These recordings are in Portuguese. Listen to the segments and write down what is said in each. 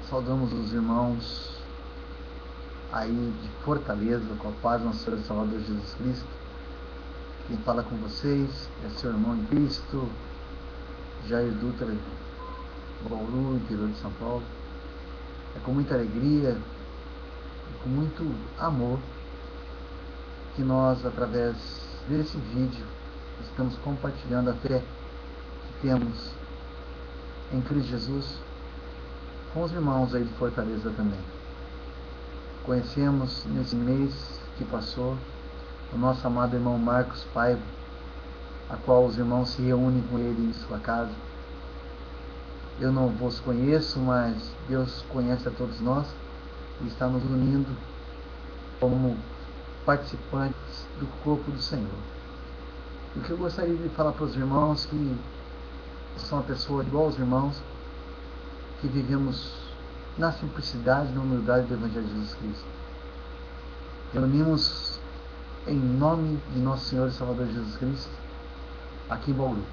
Saudamos os irmãos aí de Fortaleza, com a paz do nosso Senhor e Salvador Jesus Cristo. Quem fala com vocês é seu irmão em Cristo, Jair Dutra, Bauru, interior de São Paulo. É com muita alegria e com muito amor que nós, através desse vídeo, estamos compartilhando a fé que temos em Cristo Jesus com os irmãos aí de Fortaleza também. Conhecemos nesse mês que passou o nosso amado irmão Marcos Paiva, a qual os irmãos se reúnem com ele em sua casa. Eu não vos conheço, mas Deus conhece a todos nós e está nos unindo como participantes do corpo do Senhor. O que eu gostaria de falar para os irmãos que são uma pessoa igual aos irmãos, que vivemos na simplicidade e na humildade do Evangelho de Jesus Cristo. Reunimos em nome de nosso Senhor e Salvador Jesus Cristo aqui em Bauru.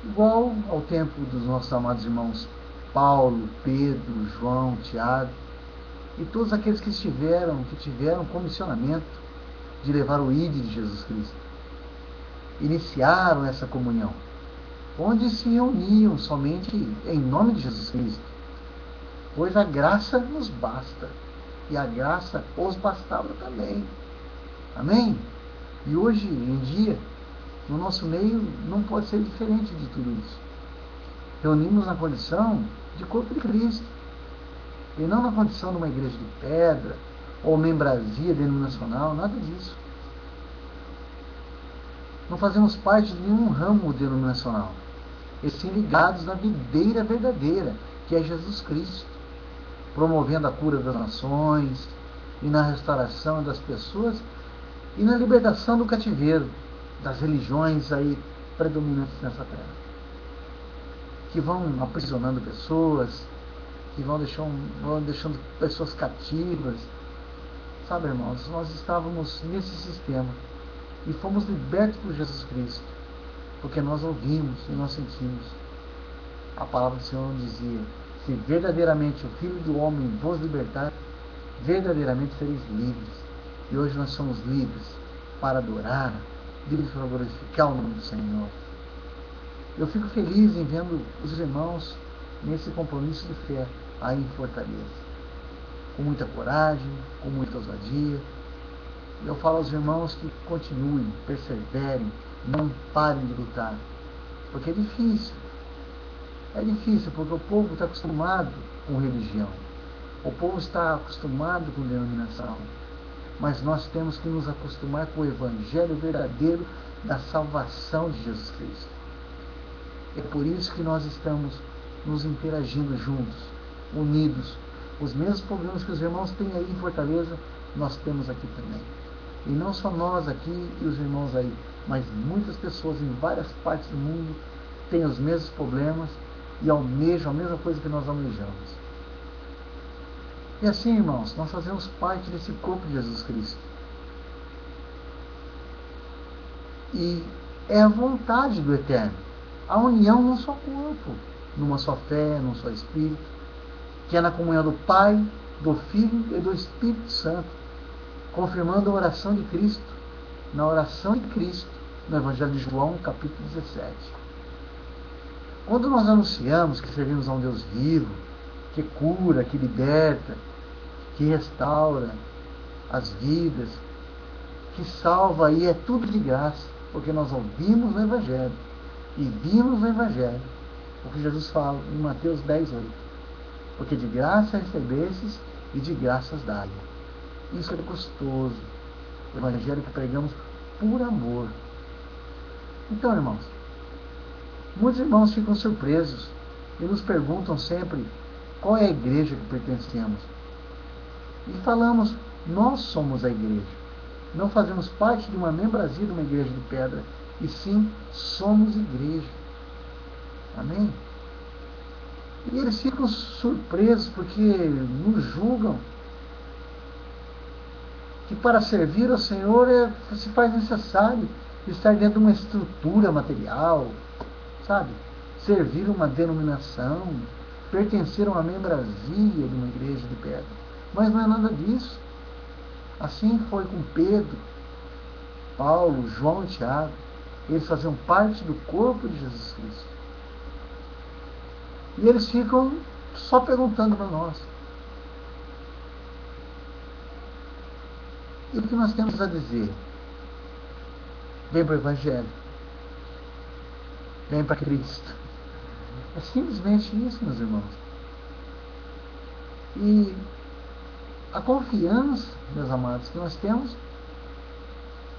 Igual ao tempo dos nossos amados irmãos Paulo, Pedro, João, Tiago e todos aqueles que tiveram comissionamento de levar o ID de Jesus Cristo. Iniciaram essa comunhão, onde se reuniam somente em nome de Jesus Cristo, pois a graça nos basta, e a graça os bastava também. Amém? E hoje em dia, no nosso meio, não pode ser diferente de tudo isso. Reunimos na condição de corpo de Cristo, e não na condição de uma igreja de pedra, ou membresia denominacional, nada disso. Não fazemos parte de nenhum ramo denominacional, e sim ligados na videira verdadeira, que é Jesus Cristo, promovendo a cura das nações, e na restauração das pessoas, e na libertação do cativeiro, das religiões aí predominantes nessa terra, que vão aprisionando pessoas, que vão deixando pessoas cativas. Sabe, irmãos, nós estávamos nesse sistema e fomos libertos por Jesus Cristo, porque nós ouvimos e nós sentimos. A palavra do Senhor dizia: se verdadeiramente o Filho do Homem vos libertar, verdadeiramente sereis livres. E hoje nós somos livres para adorar, livres para glorificar o nome do Senhor. Eu fico feliz em vendo os irmãos nesse compromisso de fé aí em Fortaleza, com muita coragem, com muita ousadia. Eu falo aos irmãos que continuem, perseverem, não parem de lutar, porque é difícil. É difícil porque o povo está acostumado com religião, o povo está acostumado com denominação, mas nós temos que nos acostumar com o Evangelho verdadeiro da salvação de Jesus Cristo. É por isso que nós estamos nos interagindo juntos, unidos. Os mesmos problemas que os irmãos têm aí em Fortaleza, nós temos aqui também. E não só nós aqui e os irmãos aí, mas muitas pessoas em várias partes do mundo têm os mesmos problemas e almejam a mesma coisa que nós almejamos. E assim, irmãos, nós fazemos parte desse corpo de Jesus Cristo. E é a vontade do Eterno, a união num só corpo, numa só fé, num só Espírito, que é na comunhão do Pai, do Filho e do Espírito Santo, confirmando a oração de Cristo, na oração de Cristo, no Evangelho de João, capítulo 17. Quando nós anunciamos que servimos a um Deus vivo, que cura, que liberta, que restaura as vidas, que salva, e é tudo de graça, porque nós ouvimos no Evangelho e vimos no Evangelho o que Jesus fala em Mateus 10:8. Porque de graça recebestes e de graças dai. Isso é custoso. O Evangelho que pregamos por amor. Então, irmãos, muitos irmãos ficam surpresos e nos perguntam sempre qual é a igreja que pertencemos. E falamos: nós somos a igreja. Não fazemos parte de uma membresia de uma igreja de pedra, e sim somos igreja. Amém? E eles ficam surpresos porque nos julgam que para servir ao Senhor se faz necessário estar dentro de uma estrutura material, sabe? Servir uma denominação, pertencer a uma membrazia de uma igreja de pedra. Mas não é nada disso. Assim foi com Pedro, Paulo, João e Tiago. Eles faziam parte do corpo de Jesus Cristo. E eles ficam só perguntando para nós: e o que nós temos a dizer? Vem para o Evangelho. Vem para Cristo. É simplesmente isso, meus irmãos. E a confiança, meus amados, que nós temos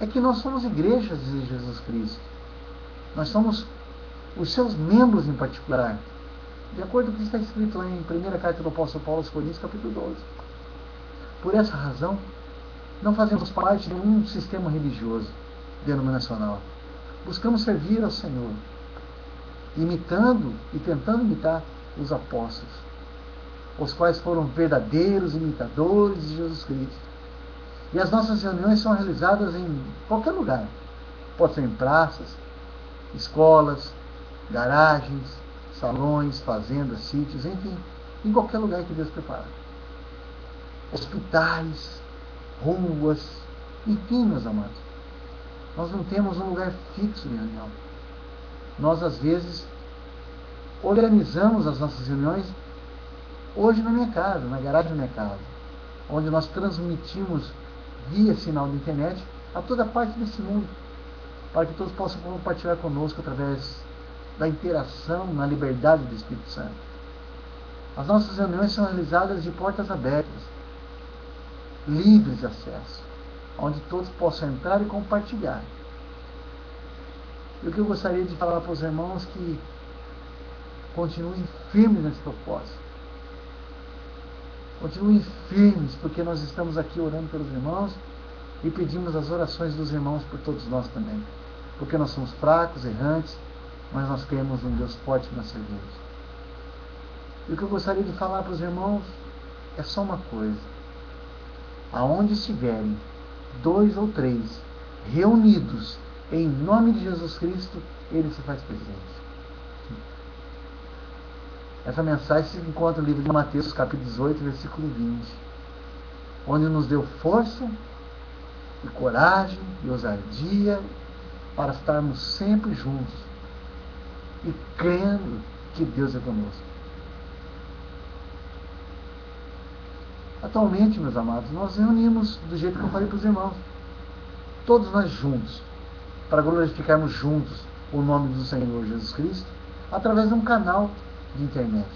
é que nós somos igrejas de Jesus Cristo. Nós somos os seus membros em particular. De acordo com o que está escrito lá em 1ª Carta do Apóstolo Paulo aos Coríntios, capítulo 12. Por essa razão, não fazemos parte de nenhum sistema religioso denominacional. Buscamos servir ao Senhor, imitando e tentando imitar os apóstolos, os quais foram verdadeiros imitadores de Jesus Cristo. E as nossas reuniões são realizadas em qualquer lugar. Pode ser em praças, escolas, garagens, salões, fazendas, sítios, enfim, em qualquer lugar que Deus prepara. Hospitais, ruas, enfim, meus amados. Nós não temos um lugar fixo de reunião. Nós, às vezes, organizamos as nossas reuniões hoje na minha casa, na garagem da minha casa, onde nós transmitimos via sinal de internet a toda parte desse mundo, para que todos possam compartilhar conosco através da interação na liberdade do Espírito Santo. As nossas reuniões são realizadas de portas abertas, livres de acesso, onde todos possam entrar e compartilhar. E o que eu gostaria de falar para os irmãos que continuem firmes nesse propósito. Continuem firmes, porque nós estamos aqui orando pelos irmãos e pedimos as orações dos irmãos por todos nós também. Porque nós somos fracos, errantes, mas nós cremos em Deus forte que nós servimos. E o que eu gostaria de falar para os irmãos é só uma coisa: aonde estiverem 2 ou 3 reunidos em nome de Jesus Cristo, Ele se faz presente. Essa mensagem se encontra no livro de Mateus, capítulo 18, versículo 20, onde nos deu força e coragem e ousadia para estarmos sempre juntos e crendo que Deus é conosco. Atualmente, meus amados, nós reunimos do jeito que eu falei para os irmãos, todos nós juntos, para glorificarmos juntos o nome do Senhor Jesus Cristo, através de um canal de internet,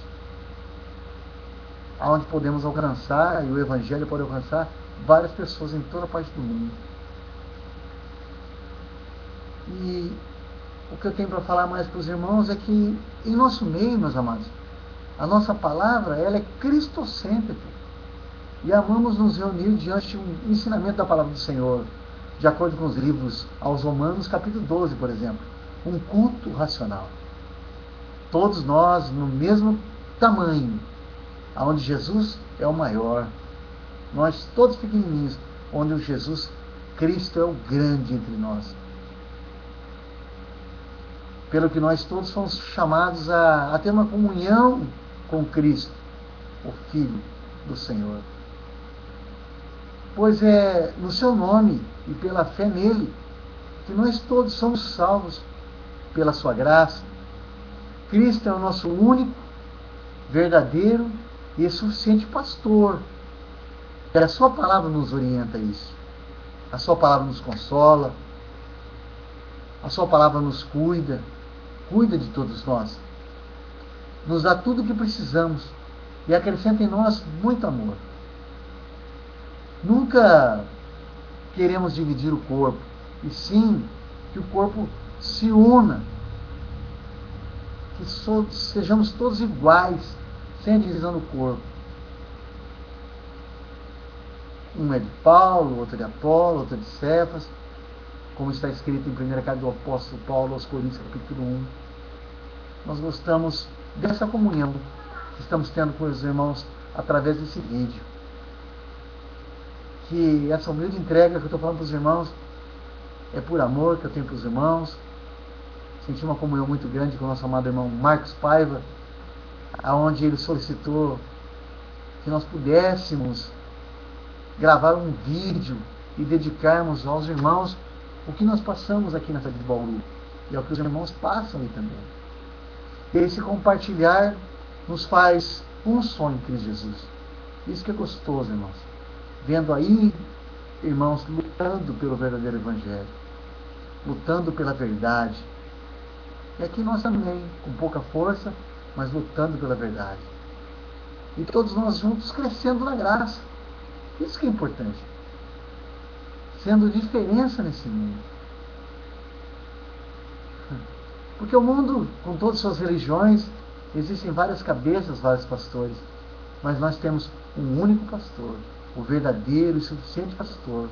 onde podemos alcançar, e o Evangelho pode alcançar várias pessoas em toda parte do mundo. E o que eu tenho para falar mais para os irmãos é que em nosso meio, meus amados, a nossa palavra, ela é cristocêntrica, e amamos nos reunir diante de um ensinamento da palavra do Senhor, de acordo com os livros aos Romanos, capítulo 12, por exemplo, um culto racional. Todos nós no mesmo tamanho, onde Jesus é o maior, nós todos pequenininhos, onde o Jesus Cristo é o grande entre nós. Pelo que nós todos fomos chamados a ter uma comunhão com Cristo, o Filho do Senhor. Pois é no seu nome e pela fé nele que nós todos somos salvos pela sua graça. Cristo é o nosso único, verdadeiro e suficiente pastor. E a sua palavra nos orienta a isso. A sua palavra nos consola. A sua palavra nos cuida. Cuida de todos nós. Nos dá tudo o que precisamos. E acrescenta em nós muito amor. Nunca queremos dividir o corpo. E sim, que o corpo se una. Que sejamos todos iguais, sem divisão do corpo. Um é de Paulo, outro é de Apolo, outro é de Cefas, como está escrito em 1ª Carta do Apóstolo Paulo aos Coríntios, capítulo 1. Nós gostamos dessa comunhão que estamos tendo com os irmãos através desse vídeo. Que essa humilde entrega que eu estou falando para os irmãos é por amor que eu tenho para os irmãos. Senti uma comunhão muito grande com o nosso amado irmão Marcos Paiva, aonde ele solicitou que nós pudéssemos gravar um vídeo e dedicarmos aos irmãos o que nós passamos aqui na cidade de Bauru. E é o que os irmãos passam aí também. E esse compartilhar nos faz um só em Cristo Jesus. Isso que é gostoso, irmãos. Vendo aí, irmãos, lutando pelo verdadeiro Evangelho, lutando pela verdade. E aqui nós também, com pouca força, mas lutando pela verdade. E todos nós juntos crescendo na graça. Isso que é importante. Sendo diferença nesse mundo. Porque o mundo, com todas as suas religiões, existem várias cabeças, vários pastores. Mas nós temos um único pastor, o verdadeiro e suficiente pastor.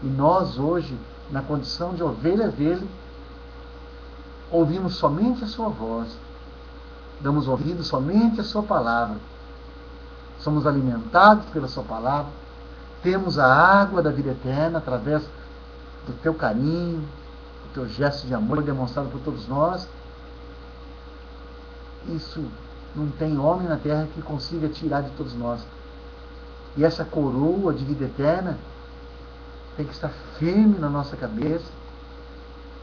E nós hoje, na condição de ovelhas dele, ouvimos somente a sua voz. Damos ouvido somente a sua palavra. Somos alimentados pela sua palavra. Temos a água da vida eterna através do teu carinho, do teu gesto de amor demonstrado por todos nós. Isso não tem homem na terra que consiga tirar de todos nós. E essa coroa de vida eterna tem que estar firme na nossa cabeça,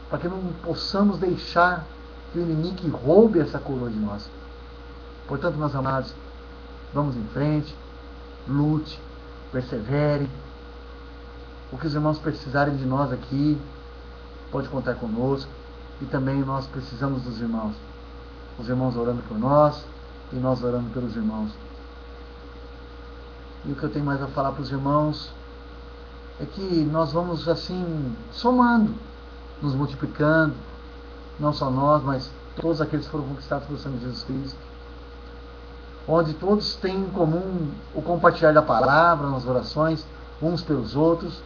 para que não possamos deixar que o inimigo roube essa coroa de nós. Portanto, meus amados, vamos em frente, lute, persevere. O que os irmãos precisarem de nós aqui, pode contar conosco. E também nós precisamos dos irmãos. Os irmãos orando por nós e nós orando pelos irmãos. E o que eu tenho mais a falar para os irmãos é que nós vamos assim somando, nos multiplicando, não só nós, mas todos aqueles que foram conquistados pelo sangue de Jesus Cristo, onde todos têm em comum o compartilhar da palavra, nas orações, uns pelos outros,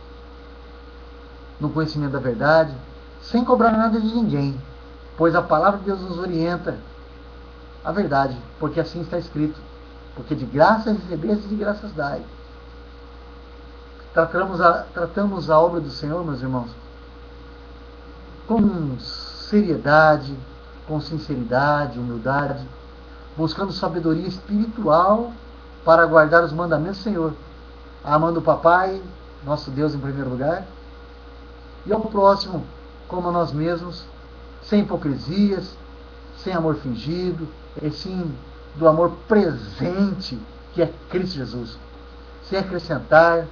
no conhecimento da verdade, sem cobrar nada de ninguém, pois a palavra de Deus nos orienta a verdade, porque assim está escrito, porque de graça recebeste e de graças dai. Tratamos a obra do Senhor, meus irmãos, com seriedade, com sinceridade, humildade, buscando sabedoria espiritual para guardar os mandamentos do Senhor, amando o Papai, nosso Deus em primeiro lugar, e ao próximo como a nós mesmos, sem hipocrisias, sem amor fingido, e sim do amor presente que é Cristo Jesus, sem acrescentar,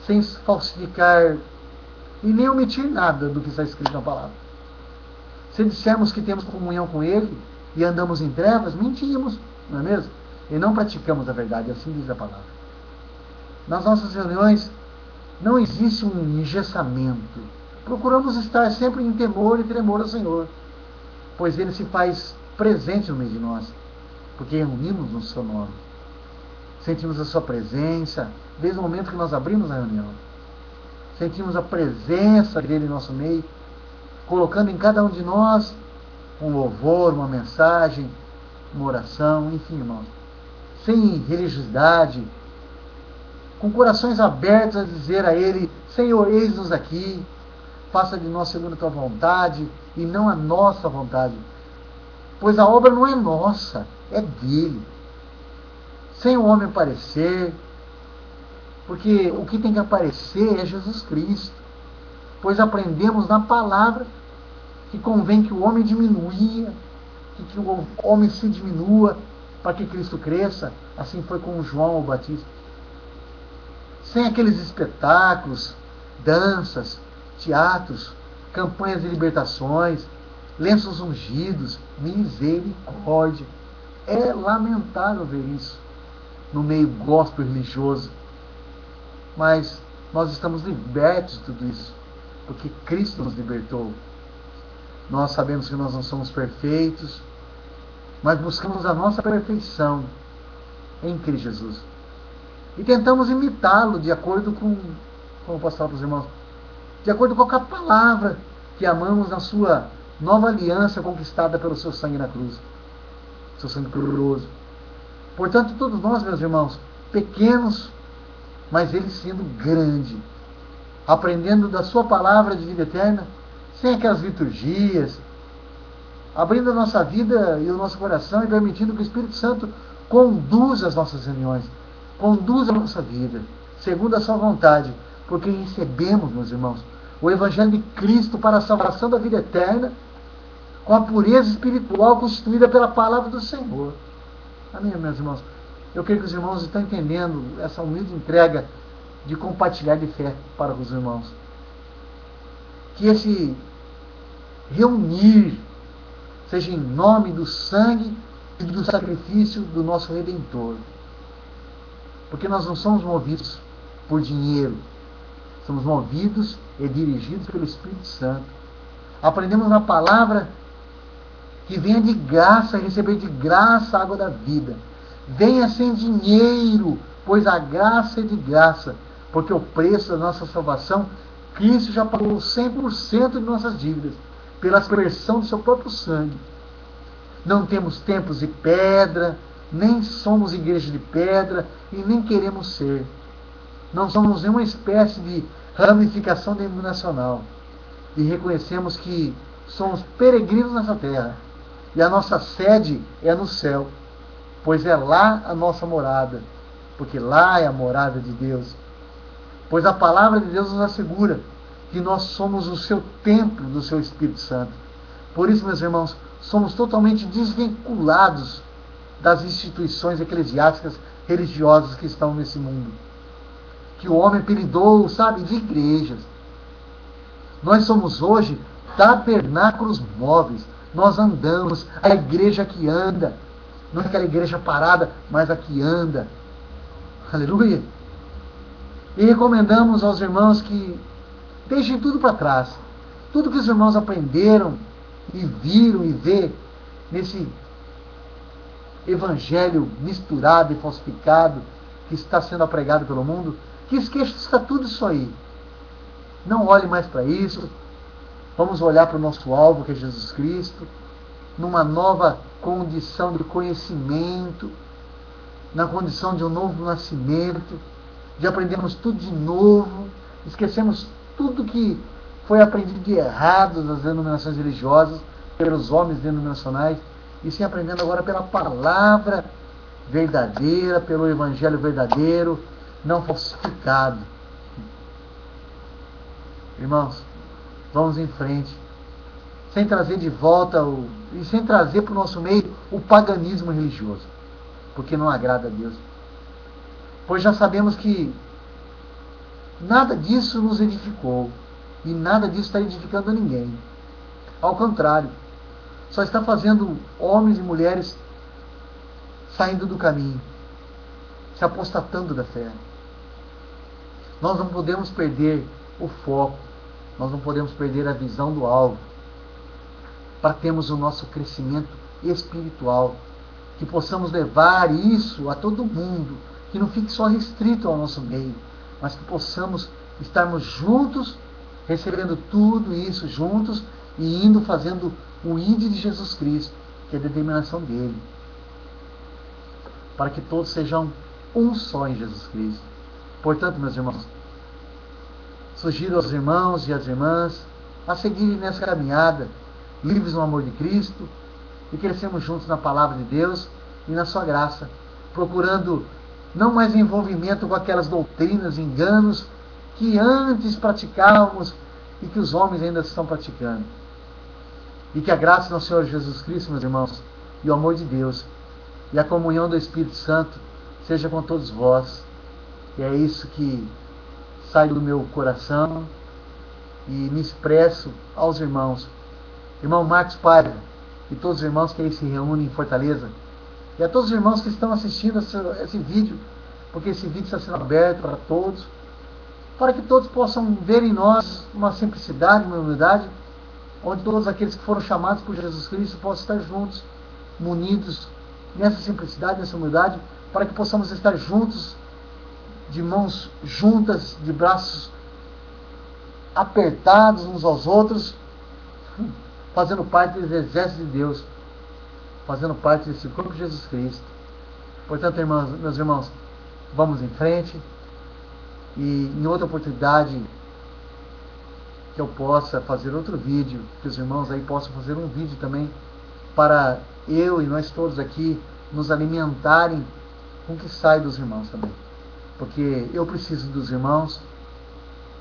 sem falsificar e nem omitir nada do que está escrito na palavra. Se dissermos que temos comunhão com Ele e andamos em trevas, mentimos, não é mesmo? E não praticamos a verdade, assim diz a palavra. Nas nossas reuniões não existe um engessamento. Procuramos estar sempre em temor e tremor ao Senhor, pois Ele se faz presente no meio de nós, porque reunimos no seu nome. Sentimos a sua presença desde o momento que nós abrimos a reunião. Sentimos a presença dele em nosso meio, colocando em cada um de nós um louvor, uma mensagem, uma oração, enfim, irmãos, sem religiosidade, com corações abertos a dizer a Ele: Senhor, eis-nos aqui, faça de nós segundo a tua vontade e não a nossa vontade, pois a obra não é nossa, é dele, sem o homem aparecer, porque o que tem que aparecer é Jesus Cristo, pois aprendemos na palavra que convém que o homem diminua, que o homem se diminua para que Cristo cresça. Assim foi com João o Batista. Sem aqueles espetáculos, danças, teatros, campanhas de libertações, lenços ungidos, misericórdia. É lamentável ver isso no meio gospel religioso. Mas nós estamos libertos de tudo isso, porque Cristo nos libertou. Nós sabemos que nós não somos perfeitos, mas buscamos a nossa perfeição em Cristo Jesus. E tentamos imitá-lo de acordo com, como eu posso falar para os irmãos, de acordo com a palavra que amamos na sua nova aliança conquistada pelo seu sangue na cruz, seu sangue glorioso. Portanto, todos nós, meus irmãos, pequenos, mas ele sendo grande, aprendendo da sua palavra de vida eterna, sem aquelas liturgias, abrindo a nossa vida e o nosso coração e permitindo que o Espírito Santo conduza as nossas reuniões, conduza a nossa vida, segundo a sua vontade, porque recebemos, meus irmãos, o Evangelho de Cristo para a salvação da vida eterna, com a pureza espiritual constituída pela palavra do Senhor. Amém, meus irmãos? Eu creio que os irmãos estão entendendo essa humilde entrega de compartilhar de fé para os irmãos. Que esse reunir seja em nome do sangue e do sacrifício do nosso Redentor. Porque nós não somos movidos por dinheiro, somos movidos e dirigidos pelo Espírito Santo. Aprendemos na palavra que venha de graça, receber de graça a água da vida. Venha sem dinheiro, pois a graça é de graça, porque o preço da nossa salvação, Cristo já pagou 100% de nossas dívidas, pela aspersão do seu próprio sangue. Não temos templos de pedra, nem somos igreja de pedra, e nem queremos ser. Não somos nenhuma espécie de ramificação denominacional. E reconhecemos que somos peregrinos nessa terra, e a nossa sede é no céu, pois é lá a nossa morada, porque lá é a morada de Deus. Pois a palavra de Deus nos assegura que nós somos o seu templo do seu Espírito Santo. Por isso, meus irmãos, somos totalmente desvinculados das instituições eclesiásticas religiosas que estão nesse mundo, que o homem apelidou, sabe, de igrejas. Nós somos hoje tabernáculos móveis. Nós andamos, a igreja que anda. Não é aquela igreja parada, mas a que anda. Aleluia. E recomendamos aos irmãos que deixem tudo para trás. Tudo que os irmãos aprenderam e viram e vê nesse evangelho misturado e falsificado que está sendo pregado pelo mundo, que esqueça tudo isso aí. Não olhe mais para isso. Vamos olhar para o nosso alvo, que é Jesus Cristo, numa nova condição de conhecimento, na condição de um novo nascimento, de aprendermos tudo de novo, esquecemos tudo que foi aprendido de errado das denominações religiosas, pelos homens denominacionais, e sim aprendendo agora pela palavra verdadeira, pelo evangelho verdadeiro, não falsificado. Irmãos, vamos em frente, sem trazer de volta e sem trazer para o nosso meio o paganismo religioso, porque não agrada a Deus. Pois já sabemos que nada disso nos edificou, e nada disso está edificando a ninguém. Ao contrário, só está fazendo homens e mulheres saindo do caminho, se apostatando da fé. Nós não podemos perder o foco, nós não podemos perder a visão do alvo, para termos o nosso crescimento espiritual, que possamos levar isso a todo mundo, que não fique só restrito ao nosso meio, mas que possamos estarmos juntos, recebendo tudo isso juntos e indo fazendo o ide de Jesus Cristo, que é a determinação dele, para que todos sejam um só em Jesus Cristo. Portanto, meus irmãos, sugiro aos irmãos e às irmãs a seguirem nessa caminhada, livres no amor de Cristo, e crescemos juntos na palavra de Deus e na sua graça, procurando não mais envolvimento com aquelas doutrinas, enganos que antes praticávamos e que os homens ainda estão praticando. E que a graça do Senhor Jesus Cristo, meus irmãos, e o amor de Deus e a comunhão do Espírito Santo seja com todos vós. E é isso que sai do meu coração e me expresso aos irmãos. Irmão Marcos Paiva e todos os irmãos que aí se reúnem em Fortaleza, e a todos os irmãos que estão assistindo esse vídeo, porque esse vídeo está sendo aberto para todos, para que todos possam ver em nós uma simplicidade, uma humildade, onde todos aqueles que foram chamados por Jesus Cristo possam estar juntos, munidos nessa simplicidade, nessa humildade, para que possamos estar juntos, de mãos juntas, de braços apertados uns aos outros, fazendo parte desse exército de Deus, fazendo parte desse corpo de Jesus Cristo. Portanto, irmãos, meus irmãos, vamos em frente, e em outra oportunidade que eu possa fazer outro vídeo, que os irmãos aí possam fazer um vídeo também para eu e nós todos aqui nos alimentarem com o que sai dos irmãos também. Porque eu preciso dos irmãos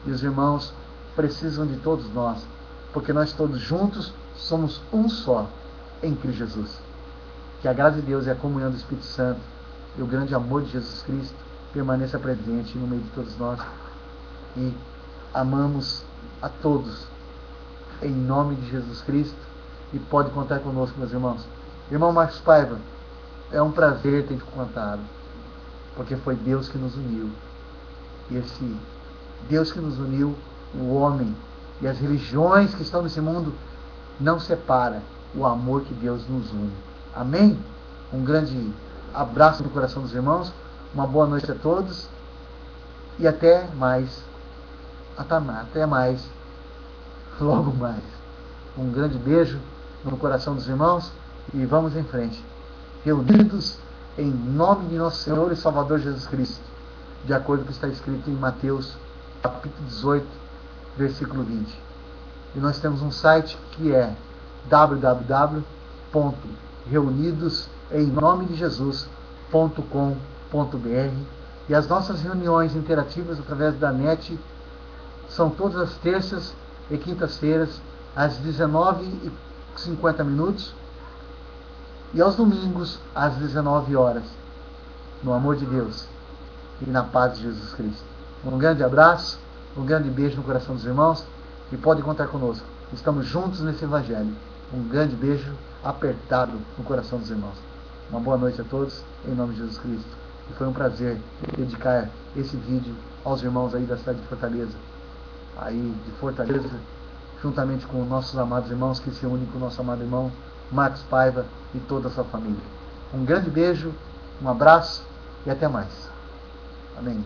e os irmãos precisam de todos nós. Porque nós todos juntos somos um só em Cristo Jesus. Que a graça de Deus e a comunhão do Espírito Santo e o grande amor de Jesus Cristo permaneça presente no meio de todos nós. E amamos a todos em nome de Jesus Cristo. E pode contar conosco, meus irmãos. Irmão Marcos Paiva, é um prazer ter te contado, porque foi Deus que nos uniu. E esse Deus que nos uniu, o homem e as religiões que estão nesse mundo, não separa o amor que Deus nos une. Amém? Um grande abraço no coração dos irmãos, uma boa noite a todos e até mais. Até mais. Logo mais. Um grande beijo no coração dos irmãos e vamos em frente, reunidos em nome de nosso Senhor e Salvador Jesus Cristo, de acordo com o que está escrito em Mateus capítulo 18, versículo 20. E nós temos um site que é www.reunidosemnomedejesus.com.br, e as nossas reuniões interativas através da net são todas as terças e quintas-feiras às 19h50 e aos domingos às 19 horas, no amor de Deus e na paz de Jesus Cristo. Um grande abraço, um grande beijo no coração dos irmãos e pode contar conosco. Estamos juntos nesse evangelho. Um grande beijo apertado no coração dos irmãos. Uma boa noite a todos, em nome de Jesus Cristo. E foi um prazer dedicar esse vídeo aos irmãos aí da cidade de Fortaleza. Aí de Fortaleza, juntamente com nossos amados irmãos que se unem com o nosso amado irmão Marcos Paiva e toda a sua família. Um grande beijo, um abraço e até mais. Amém.